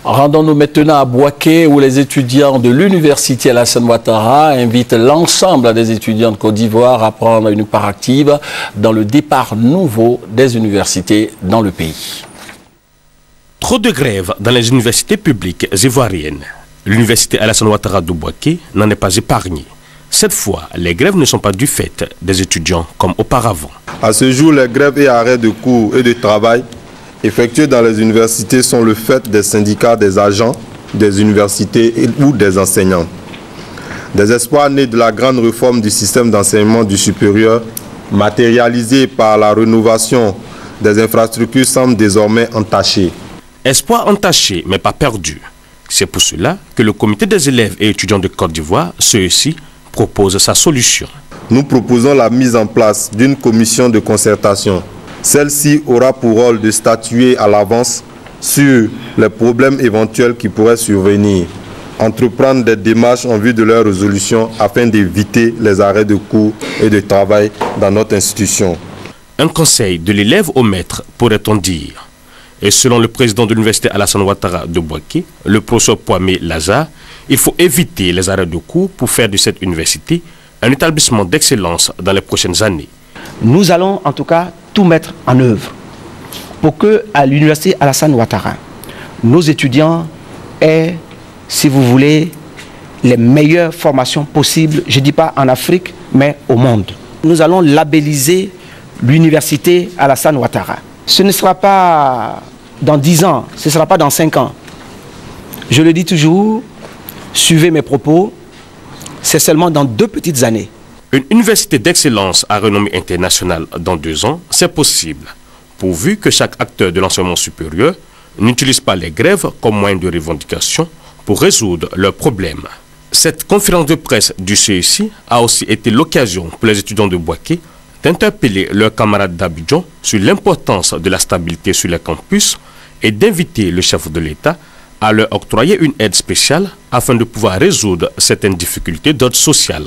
Rendons-nous maintenant à Bouaké où les étudiants de l'université Alassane Ouattara invitent l'ensemble des étudiants de Côte d'Ivoire à prendre une part active dans le départ nouveau des universités dans le pays. Trop de grèves dans les universités publiques ivoiriennes. L'université Alassane Ouattara de Bouaké n'en est pas épargnée. Cette fois, les grèves ne sont pas du fait des étudiants comme auparavant. À ce jour, les grèves et arrêts de cours et de travail effectués dans les universités sont le fait des syndicats des agents des universités ou des enseignants. Des espoirs nés de la grande réforme du système d'enseignement du supérieur, matérialisés par la rénovation des infrastructures, semblent désormais entachés. Espoir entaché, mais pas perdu. C'est pour cela que le comité des élèves et étudiants de Côte d'Ivoire, CESI, propose sa solution. Nous proposons la mise en place d'une commission de concertation. Celle-ci aura pour rôle de statuer à l'avance sur les problèmes éventuels qui pourraient survenir, entreprendre des démarches en vue de leur résolution afin d'éviter les arrêts de cours et de travail dans notre institution. Un conseil de l'élève au maître, pourrait-on dire. Et selon le président de l'université Alassane Ouattara de Bouaké, le professeur Kwame Lazare, il faut éviter les arrêts de cours pour faire de cette université un établissement d'excellence dans les prochaines années. Nous allons en tout cas tout mettre en œuvre pour que à l'université Alassane Ouattara, nos étudiants aient, si vous voulez, les meilleures formations possibles, je ne dis pas en Afrique, mais au monde. Nous allons labelliser l'université Alassane Ouattara. Ce ne sera pas dans 10 ans, ce ne sera pas dans 5 ans. Je le dis toujours, suivez mes propos, c'est seulement dans 2 petites années. Une université d'excellence à renommée internationale dans 2 ans, c'est possible, pourvu que chaque acteur de l'enseignement supérieur n'utilise pas les grèves comme moyen de revendication pour résoudre leurs problèmes. Cette conférence de presse du CESI a aussi été l'occasion pour les étudiants de Bouaké d'interpeller leurs camarades d'Abidjan sur l'importance de la stabilité sur les campus et d'inviter le chef de l'État à leur octroyer une aide spéciale afin de pouvoir résoudre certaines difficultés d'ordre social.